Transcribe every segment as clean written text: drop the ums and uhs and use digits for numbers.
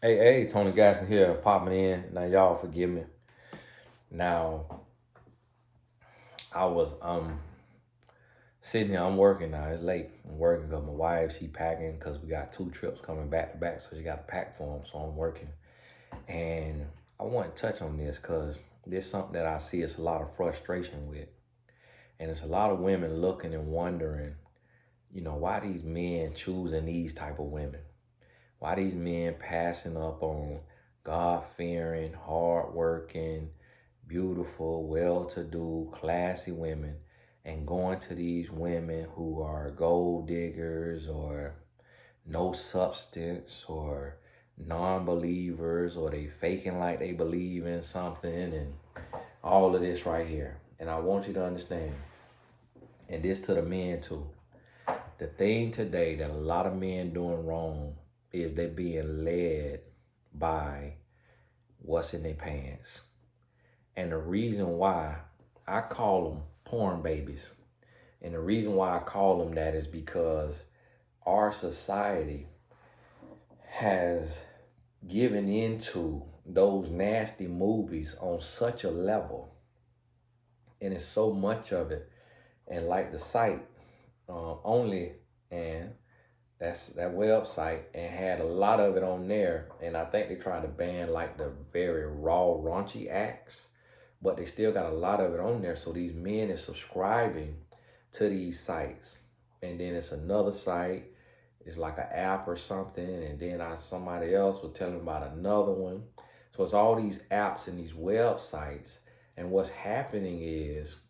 Hey, Tony Gaston here, popping in. Now, y'all forgive me. Now, I was sitting here. I'm working now. It's late. I'm working because my wife she packing because we got 2 trips coming back to back, so she got to pack for them. So I'm working, and I want to touch on this because there's something that I see. It's a lot of frustration with, and it's a lot of women looking and wondering, why these men choosing these type of women. Why these men passing up on God-fearing, hard-working, beautiful, well-to-do, classy women and going to these women who are gold diggers or no substance or non-believers or they faking like they believe in something and all of this right here. And I want you to understand, and this to the men too. The thing today that a lot of men doing wrong is they being led by what's in their pants. And the reason why I call them porn babies, and the reason why I call them that is because our society has given into those nasty movies on such a level, and it's so much of it. And like the site only, and that's that website, and had a lot of it on there. And I think they tried to ban like the very raw, raunchy acts, but they still got a lot of it on there. So these men is subscribing to these sites, and then it's another site. It's like an app or something, and then somebody else was telling about another one. So it's all these apps and these websites, and what's happening is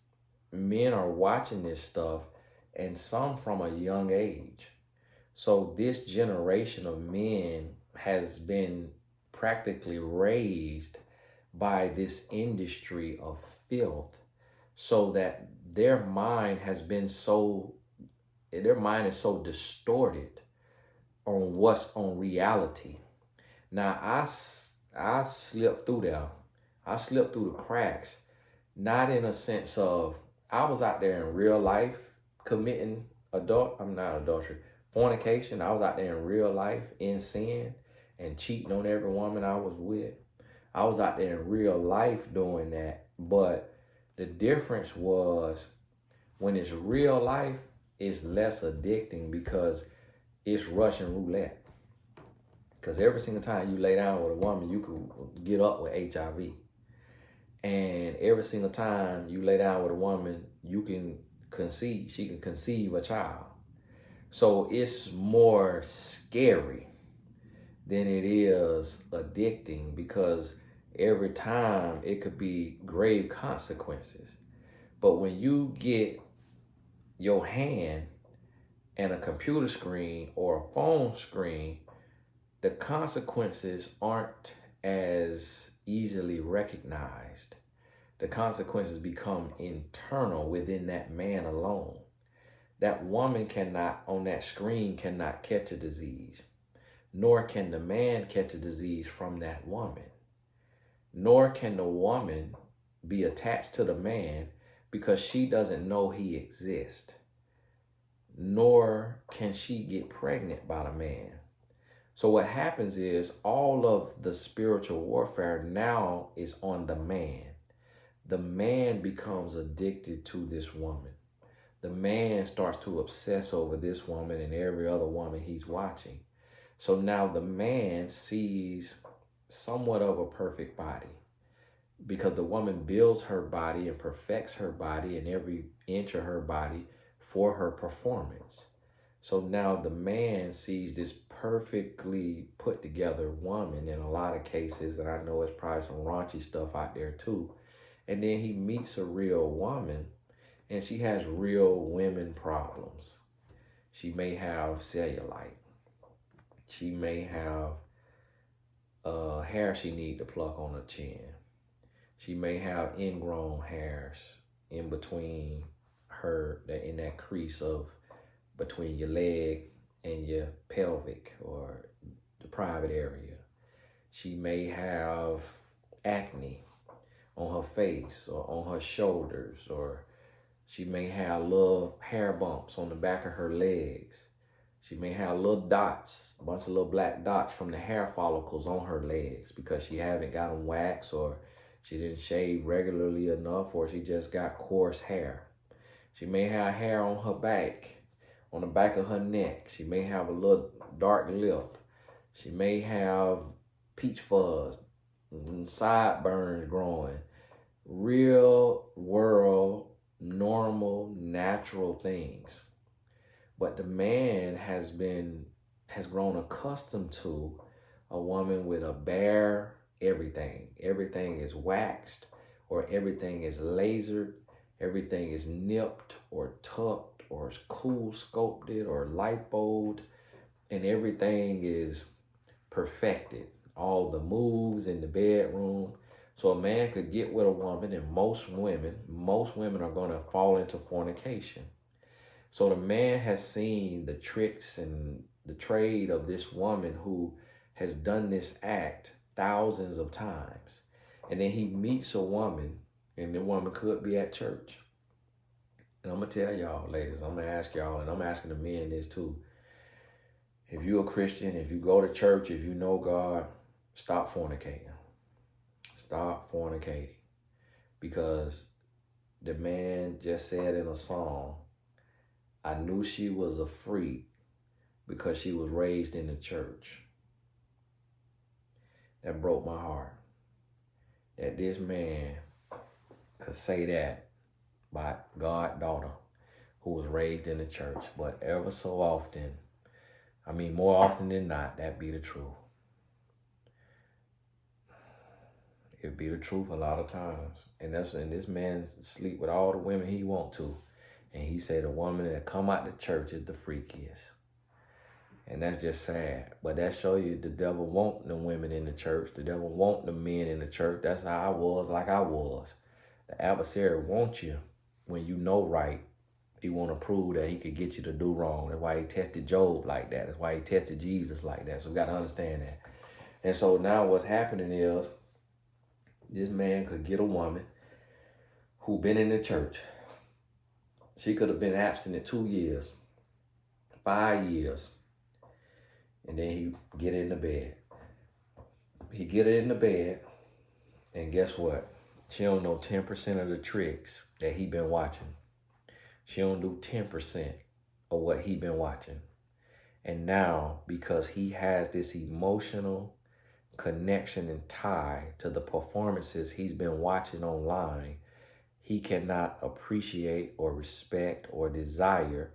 men are watching this stuff, and some from a young age. So this generation of men has been practically raised by this industry of filth, so that their mind is so distorted on what's on reality. Now I slipped through there. I slipped through the cracks, not in a sense of I was out there in real life committing I'm not adultery, fornication. I was out there in real life in sin and cheating on every woman I was with. I was out there in real life doing that. But the difference was when it's real life, it's less addicting because it's Russian roulette. Because every single time you lay down with a woman, you could get up with HIV. And every single time you lay down with a woman, she can conceive a child. So it's more scary than it is addicting because every time it could be grave consequences. But when you get your hand and a computer screen or a phone screen, the consequences aren't as easily recognized. The consequences become internal within that man alone. That woman on that screen cannot catch a disease, nor can the man catch a disease from that woman, nor can the woman be attached to the man because she doesn't know he exists, nor can she get pregnant by the man. So what happens is all of the spiritual warfare now is on the man. The man becomes addicted to this woman. The man starts to obsess over this woman and every other woman he's watching. So now the man sees somewhat of a perfect body because the woman builds her body and perfects her body and every inch of her body for her performance. So now the man sees this perfectly put together woman in a lot of cases, and I know it's probably some raunchy stuff out there too. And then he meets a real woman and she has real women problems. She may have cellulite. She may have hair she need to pluck on her chin. She may have ingrown hairs in between in that crease of between your leg and your pelvic or the private area. She may have acne on her face or on her shoulders, or she may have little hair bumps on the back of her legs. She may have little dots, a bunch of little black dots from the hair follicles on her legs because she haven't got them waxed, or she didn't shave regularly enough, or she just got coarse hair. She may have hair on her back, on the back of her neck. She may have a little dark lip. She may have peach fuzz, sideburns growing. Real world, normal, natural things. But the man has grown accustomed to a woman with a bare everything. Everything is waxed, or everything is lasered, everything is nipped or tucked or cool sculpted or lipoed, and everything is perfected. All the moves in the bedroom. So a man could get with a woman, and most women are going to fall into fornication. So the man has seen the tricks and the trade of this woman who has done this act thousands of times. And then he meets a woman, and the woman could be at church. And I'm going to tell y'all, ladies, I'm going to ask y'all, and I'm asking the men this too. If you're a Christian, if you go to church, if you know God, stop fornicating. Stop fornicating. Because the man just said in a song, I knew she was a freak because she was raised in the church. That broke my heart. That this man could say that by God's daughter who was raised in the church. But ever so often, more often than not, that be the truth. It be the truth a lot of times. And this man sleep with all the women he want to. And he said the woman that come out the church is the freakiest. And that's just sad. But that show you the devil want the women in the church. The devil want the men in the church. That's how I was like I was. The adversary wants you when you know right. He want to prove that he could get you to do wrong. That's why he tested Job like that. That's why he tested Jesus like that. So we got to understand that. And so now what's happening is this man could get a woman who been in the church. She could have been abstinent 2 years, 5 years. And then he get her in the bed. He get her in the bed. And guess what? She don't know 10% of the tricks that he been watching. She don't do 10% of what he been watching. And now, because he has this emotional connection and tie to the performances he's been watching online, he cannot appreciate or respect or desire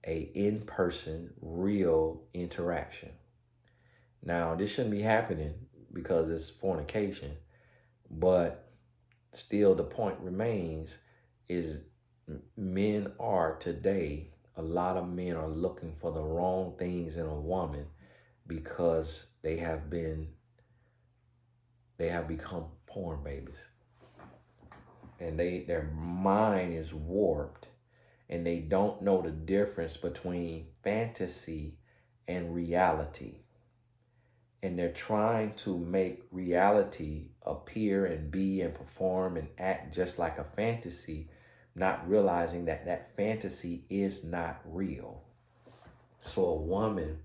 a in-person, real interaction. Now, this shouldn't be happening because it's fornication, but still the point remains is men are today, a lot of men are looking for the wrong things in a woman because they have become porn babies. And their mind is warped, and they don't know the difference between fantasy and reality. And they're trying to make reality appear and be and perform and act just like a fantasy, not realizing that that fantasy is not real. So a woman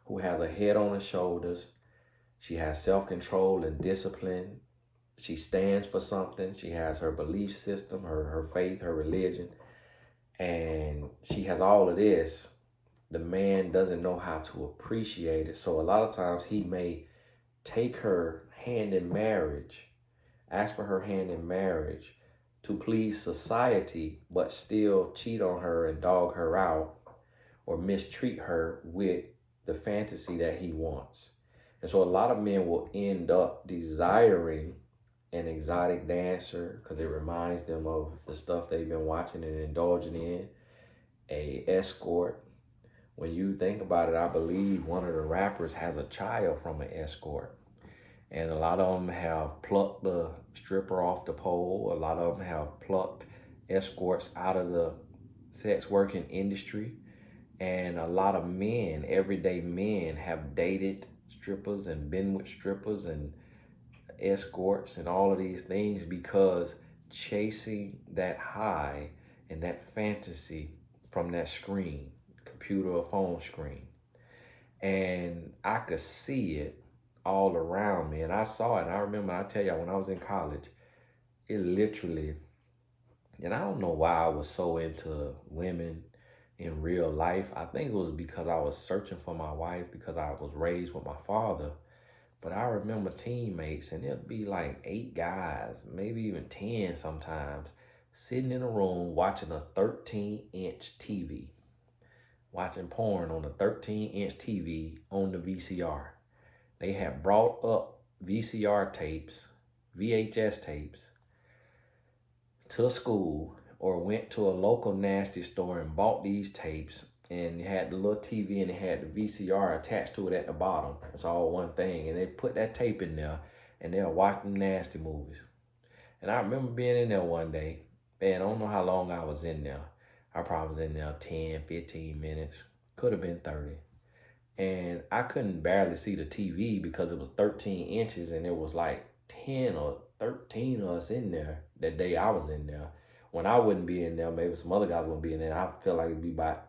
who has a head on her shoulders, she has self-control and discipline, she stands for something, she has her belief system, her faith, her religion, and she has all of this, the man doesn't know how to appreciate it. So a lot of times he may take her hand in marriage, ask for her hand in marriage to please society, but still cheat on her and dog her out or mistreat her with the fantasy that he wants. And so a lot of men will end up desiring an exotic dancer because it reminds them of the stuff they've been watching and indulging in, a escort. When you think about it, I believe one of the rappers has a child from an escort. And a lot of them have plucked the stripper off the pole. A lot of them have plucked escorts out of the sex working industry. And a lot of men, everyday men, have dated strippers and been with strippers and escorts and all of these things because chasing that high and that fantasy from that screen. computer or phone screen. And I could see it all around me. And I saw it. And I remember, I tell y'all, when I was in college, it literally, and I don't know why I was so into women in real life. I think it was because I was searching for my wife because I was raised with my father. But I remember teammates, and it'd be like 8 guys, maybe even 10 sometimes, sitting in a room watching a 13-inch TV, watching porn on a 13-inch TV on the VCR. They had brought up VCR tapes, VHS tapes, to school or went to a local nasty store and bought these tapes, and it had the little TV and it had the VCR attached to it at the bottom. It's all one thing. And they put that tape in there and they'll watch them nasty movies. And I remember being in there one day. Man, I don't know how long I was in there. I probably was in there 10, 15 minutes. Could have been 30. And I couldn't barely see the TV because it was 13 inches and it was like 10 or 13 of us in there that day I was in there. When I wouldn't be in there, maybe some other guys wouldn't be in there. I feel like it'd be about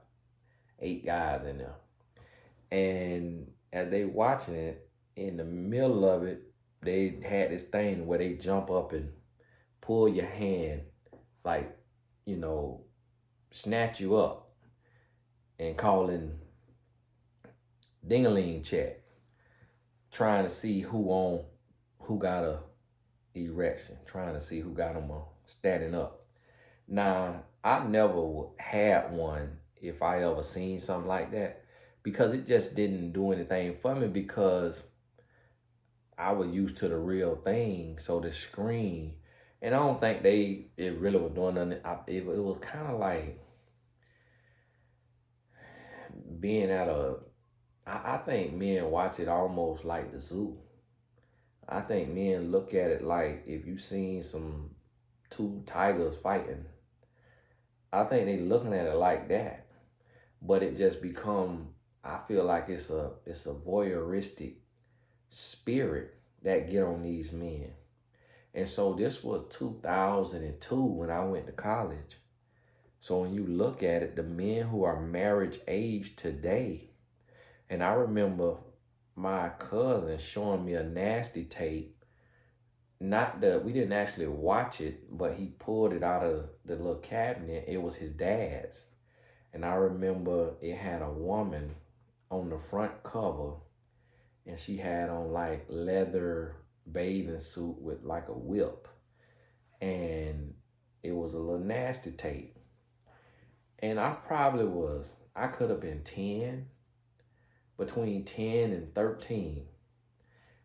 8 guys in there. And as they watching it, in the middle of it, they had this thing where they jump up and pull your hand, like, you know, snatch you up and calling ding-a-ling check, trying to see who got a erection, trying to see who got them standing up. Now, I never had one if I ever seen something like that, because it just didn't do anything for me, because I was used to the real thing. So the screen, and I don't think it really was doing nothing. It was kind of like being at I think men watch it almost like the zoo. I think men look at it like if you seen two tigers fighting. I think they looking at it like that. But it just I feel like it's a voyeuristic spirit that get on these men. And so this was 2002 when I went to college. So when you look at it, the men who are marriage age today, and I remember my cousin showing me a nasty tape. We didn't actually watch it, but he pulled it out of the little cabinet. It was his dad's. And I remember it had a woman on the front cover, and she had on like leather bathing suit with like a whip. And it was a little nasty tape. And I could have been 10, between 10 and 13.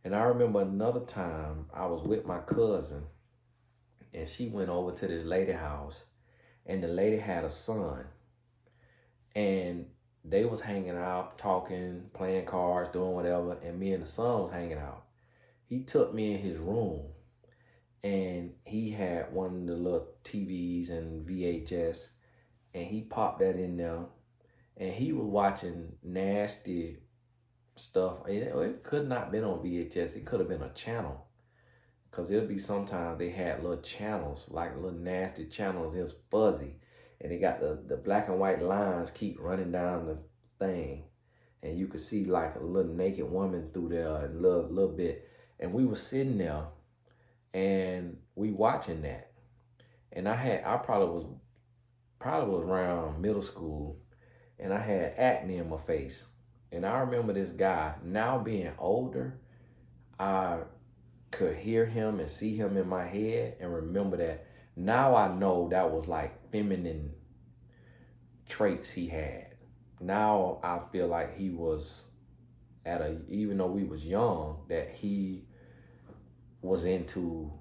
And I remember another time I was with my cousin, and she went over to this lady house, and the lady had a son. And they was hanging out, talking, playing cards, doing whatever, and me and the son was hanging out. He took me in his room, and he had one of the little TVs and VHS, and he popped that in there, and he was watching nasty stuff. It could not have been on VHS. It could have been a channel, because it'll be sometimes they had little channels, like little nasty channels. It was fuzzy, and they got the black and white lines keep running down the thing, and you could see like a little naked woman through there and little bit. And we were sitting there, and we watching that, and I probably was around middle school, and I had acne in my face. And I remember this guy, now being older, I could hear him and see him in my head and remember that. Now I know that was like feminine traits he had. Now I feel like he was even though we was young, that he was into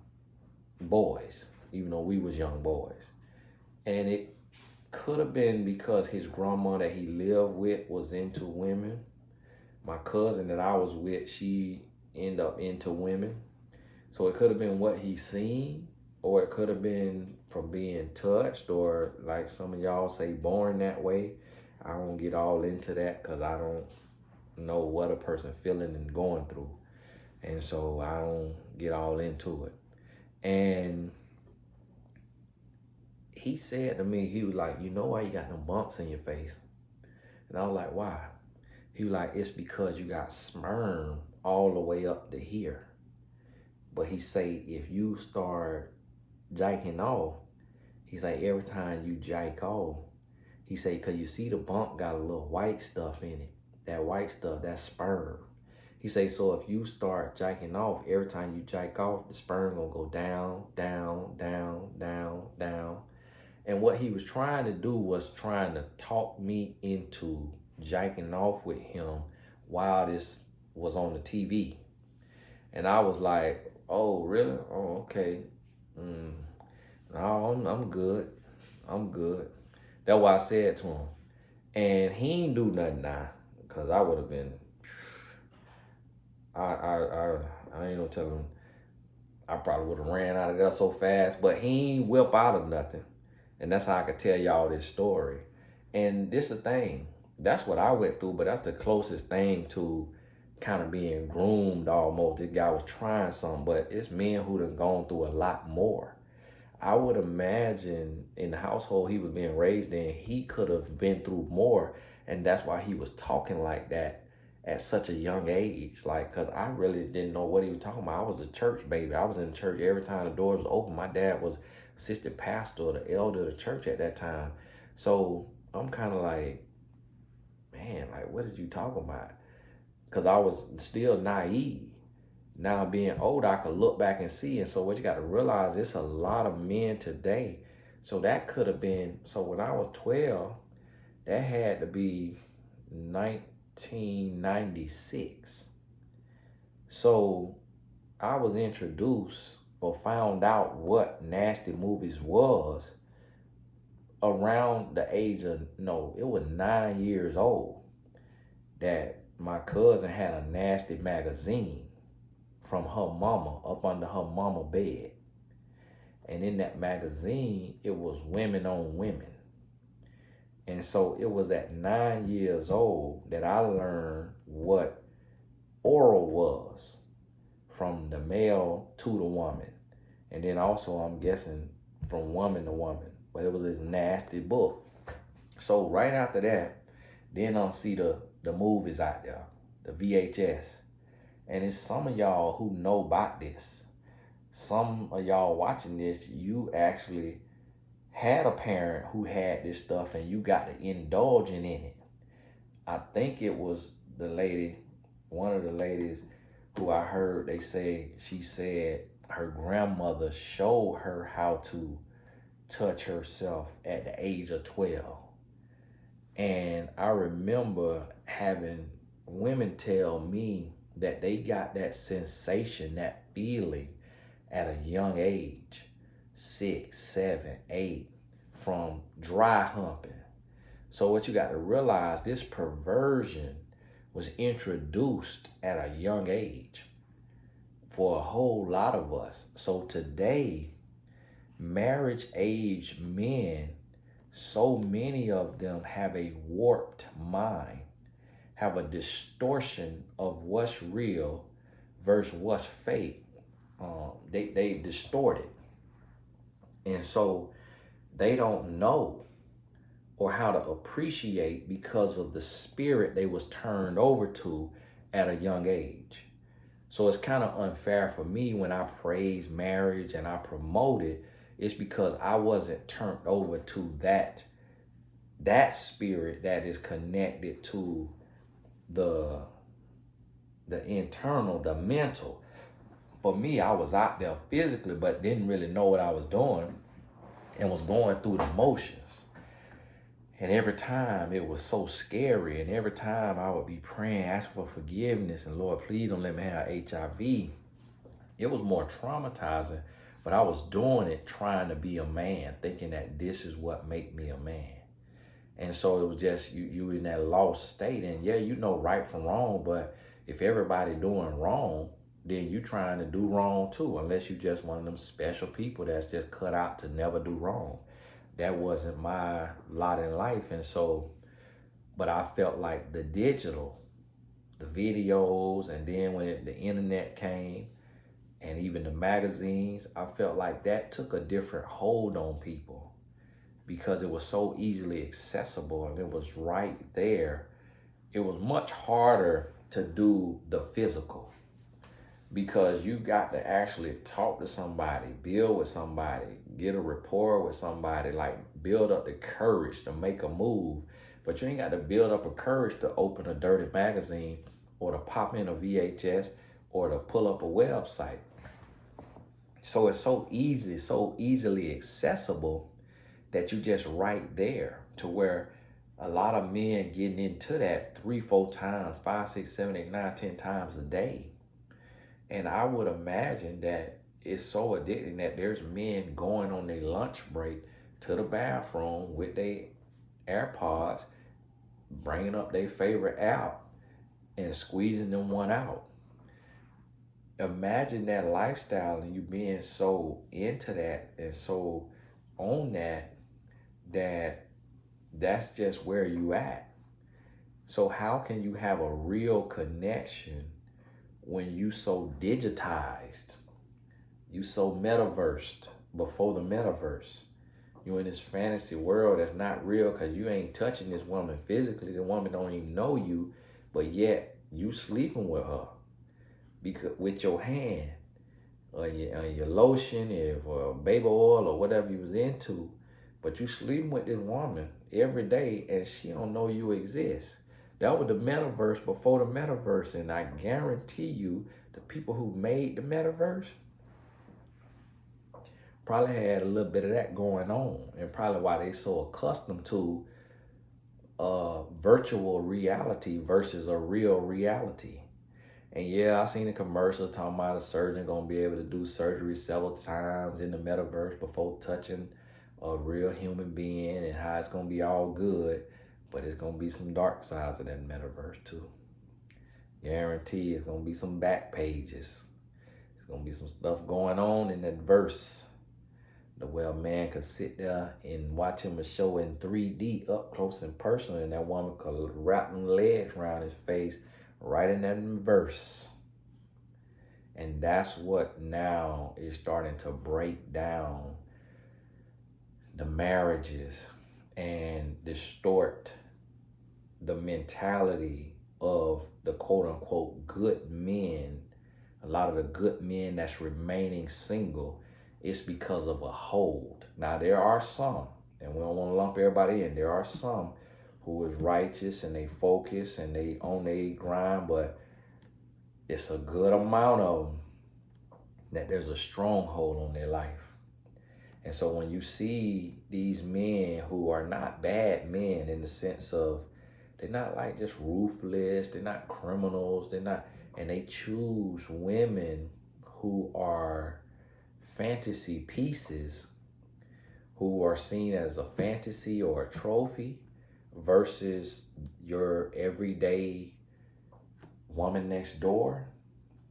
boys, even though we was young boys. And it could have been because his grandma that he lived with was into women. My cousin that I was with, she ended up into women. So it could have been what he seen, or it could have been from being touched, or like some of y'all say, born that way. I don't get all into that because I don't know what a person feeling and going through. And so I don't get all into it. And he said to me, he was like, you know why you got them bumps in your face? And I was like, why? He was like, it's because you got sperm all the way up to here. But he say if you start jacking off, he's like every time you jack off, he say, cause you see the bump got a little white stuff in it. That white stuff, that's sperm. He say, so if you start jacking off, every time you jack off, the sperm gonna go down, down, down, down, down. And what he was trying to do was trying to talk me into jacking off with him while this was on the TV. And I was like, oh, really? Oh, okay. No, I'm good. I'm good. That's what I said to him. And he ain't do nothing now. Because I would have been, I ain't gonna tell him, I probably would have ran out of there so fast. But he ain't whip out of nothing. And that's how I could tell y'all this story. And this the thing. That's what I went through, but that's the closest thing to kind of being groomed almost. This guy was trying something, but it's men who done gone through a lot more. I would imagine in the household he was being raised in, he could have been through more. And that's why he was talking like that at such a young age. Like, because I really didn't know what he was talking about. I was a church baby. I was in church every time the doors was open. My dad was assistant pastor or the elder of the church at that time. So I'm kind of like, man, like, what did you talking about? Because I was still naive. Now being old, I could look back and see. And so what you got to realize, it's a lot of men today. So that could have been, so when I was 12, that had to be 1996. So I was introduced or found out what nasty movies was around the age of, no, it was 9 years old that my cousin had a nasty magazine from her mama up under her mama bed. And in that magazine, it was women on women. And so it was at 9 years old that I learned what oral was from the male to the woman. And then also, I'm guessing, from woman to woman. But it was this nasty book. So right after that, then I'll see the movies out there, the VHS. And it's some of y'all who know about this. Some of y'all watching this, you actually had a parent who had this stuff and you got to indulging in it. I think it was the lady, one of the ladies who I heard, they say, she said her grandmother showed her how to touch herself at the age of 12. And I remember having women tell me that they got that sensation, that feeling at a young age, 6, 7, 8, from dry humping. So what you got to realize, this perversion was introduced at a young age for a whole lot of us. So today, marriage age men, so many of them have a warped mind, have a distortion of what's real versus what's fake. They distort it. And so they don't know or how to appreciate because of the spirit they was turned over to at a young age. So it's kind of unfair for me when I praise marriage and I promote it. It's because I wasn't turned over to that spirit that is connected to the internal, the mental. For me, I was out there physically, but didn't really know what I was doing and was going through the motions. And every time it was so scary. And every time I would be praying, asking for forgiveness. And Lord, please don't let me have HIV. It was more traumatizing. But I was doing it trying to be a man, thinking that this is what make me a man. And so it was just you in that lost state. And yeah, you know right from wrong. But if everybody doing wrong, then you trying to do wrong too. Unless you just one of them special people that's just cut out to never do wrong. That wasn't my lot in life. And so, but I felt like the digital, the videos, and then when the internet came, and even the magazines, I felt like that took a different hold on people. because it was so easily accessible and it was right there. It was much harder to do the physical because you got to actually talk to somebody, build with somebody, get a rapport with somebody, like build up the courage to make a move. But you ain't got to build up a courage to open a dirty magazine or to pop in a VHS or to pull up a website. So it's so easy, so easily accessible that you just right there to where a lot of men getting into that 3, 4 times, 5, 6, 7, 8, 9, 10 times a day. And I would imagine that it's so addicting that there's men going on their lunch break to the bathroom with their AirPods, bringing up their favorite app and squeezing them one out. Imagine that lifestyle and you being so into that and so on that's just where you at. So how can you have a real connection when you so digitized, you so metaversed before the metaverse? You in this fantasy world that's not real because you ain't touching this woman physically. The woman don't even know you, but yet you sleeping with her because with your hand or your lotion or baby oil or whatever you was into. But you sleeping with this woman every day and she don't know you exist. That was the metaverse before the metaverse. And I guarantee you the people who made the metaverse probably had a little bit of that going on. And probably why they so accustomed to virtual reality versus a real reality. And yeah, I seen a commercial talking about a surgeon gonna be able to do surgery several times in the metaverse before touching a real human being and how it's gonna be all good, but it's gonna be some dark sides of that metaverse too. Guarantee it's gonna be some back pages. It's gonna be some stuff going on in that verse. The way a man could sit there and watch him a show in 3D up close and personal, and that woman could wrap them legs around his face right in that verse. And that's what now is starting to break down the marriages and distort the mentality of the quote unquote good men. A lot of the good men that's remaining single, it's because of a hold. Now there are some, and we don't want to lump everybody in, there are some who is righteous and they focus and they on their grind, but it's a good amount of them that there's a stronghold on their life. And so when you see these men who are not bad men in the sense of they're not like just ruthless, they're not criminals, they're not, and they choose women who are fantasy pieces, who are seen as a fantasy or a trophy versus your everyday woman next door.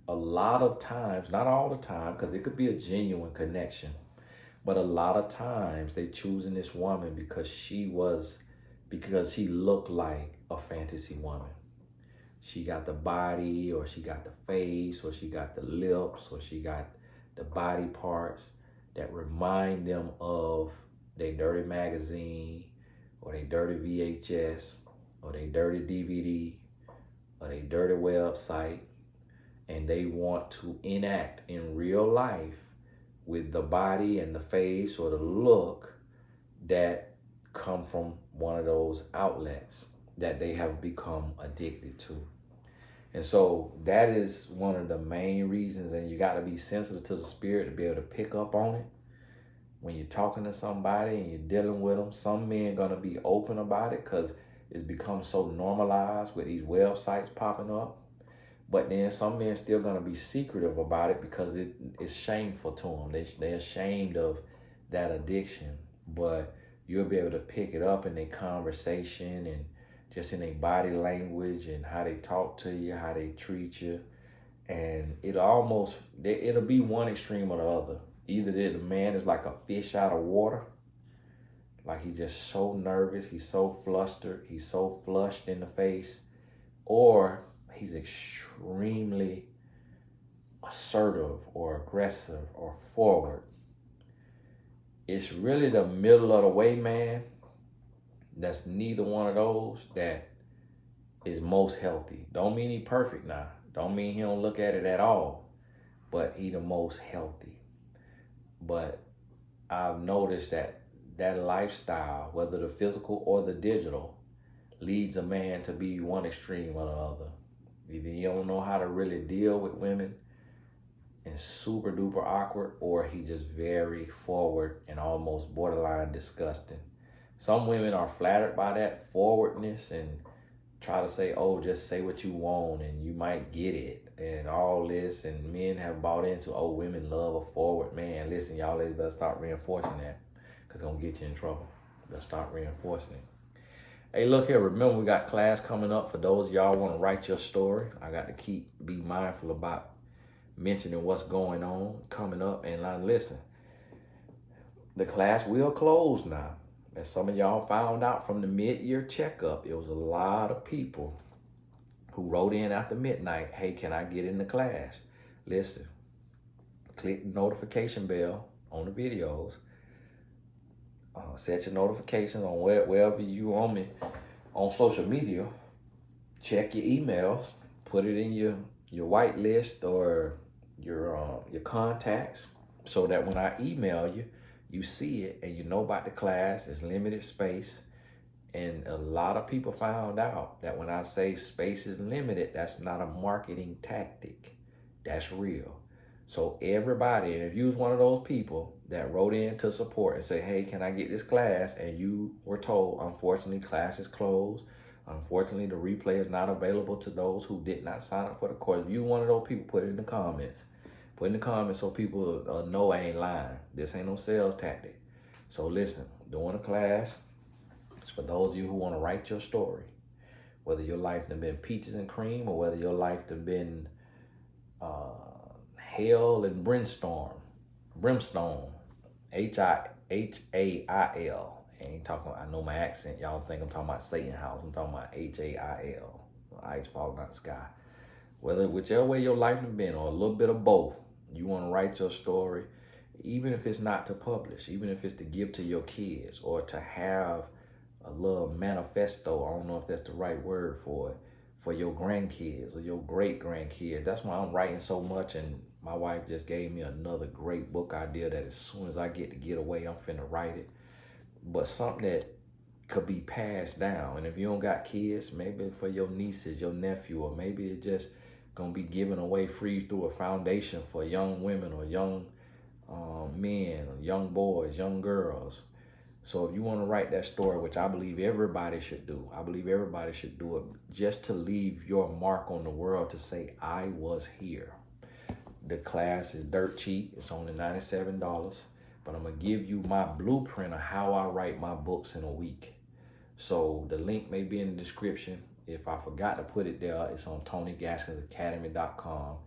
A lot of times, not all the time, because it could be a genuine connection, but a lot of times they choosing this woman because she looked like a fantasy woman. She got the body, or she got the face, or she got the lips, or she got the body parts that remind them of their dirty magazine, or their dirty VHS, or their dirty DVD, or their dirty website, and they want to enact in real life with the body and the face or the look that come from one of those outlets that they have become addicted to. And so that is one of the main reasons, and you got to be sensitive to the spirit to be able to pick up on it. When you're talking to somebody and you're dealing with them, some men going to be open about it because it's become so normalized with these websites popping up. But then some men still going to be secretive about it because it's shameful to them. They're ashamed of that addiction. But you'll be able to pick it up in their conversation and just in their body language and how they talk to you, how they treat you. And it'll be one extreme or the other. Either the man is like a fish out of water, like he's just so nervous, he's so flustered, he's so flushed in the face, or he's extremely assertive or aggressive or forward. it's really the middle of the way man that's neither one of those that is most healthy. Don't mean he perfect now. Don't mean he don't look at it at all. But he the most healthy. But I've noticed that that lifestyle, whether the physical or the digital, leads a man to be one extreme or the other. Either he don't know how to really deal with women and super duper awkward, or he just very forward and almost borderline disgusting. Some women are flattered by that forwardness and try to say, oh, just say what you want and you might get it and all this. And men have bought into, oh, women love a forward man. Listen, y'all better start reinforcing that because it's going to get you in trouble. Better start reinforcing it. Hey, look here. Remember, we got class coming up for those of y'all want to write your story. I got to be mindful about mentioning what's going on coming up. And listen, the class will close now. As some of y'all found out from the mid-year checkup, it was a lot of people who wrote in after midnight, hey, can I get in the class? Listen, click the notification bell on the videos. Set your notifications on wherever you on me on social media. Check your emails. Put it in your white list or your contacts so that when I email you, you see it and you know about the class. It's limited space. And a lot of people found out that when I say space is limited, that's not a marketing tactic. That's real. So everybody, and if you was one of those people that wrote in to support and say, hey, can I get this class? And you were told, unfortunately, class is closed. Unfortunately, the replay is not available to those who did not sign up for the course. If you one of those people, put it in the comments. Put in the comments so people know I ain't lying. This ain't no sales tactic. So listen, doing a class, it's for those of you who want to write your story. Whether your life done been peaches and cream or whether your life done been hell and brimstone. H-A-I-L. Ain't talking, I know my accent. Y'all think I'm talking about Satan house. I'm talking about H-A-I-L. Ice falling out the sky. Whichever way your life has been, or a little bit of both, you want to write your story, even if it's not to publish, even if it's to give to your kids or to have a little manifesto. I don't know if that's the right word for it, for your grandkids or your great grandkids. That's why I'm writing so much. And my wife just gave me another great book idea that as soon as I get away, I'm finna write it. But something that could be passed down. And if you don't got kids, maybe for your nieces, your nephew, or maybe it's just gonna be given away free through a foundation for young women or young men, or young boys, young girls. So if you want to write that story, which I believe everybody should do, I believe everybody should do it just to leave your mark on the world, to say, I was here. The class is dirt cheap. It's only $97, but I'm going to give you my blueprint of how I write my books in a week. So the link may be in the description. If I forgot to put it there, it's on TonyGaskinsAcademy.com.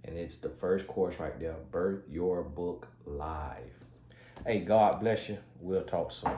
And it's the first course right there, Birth Your Book Live. Hey, God bless you. We'll talk soon.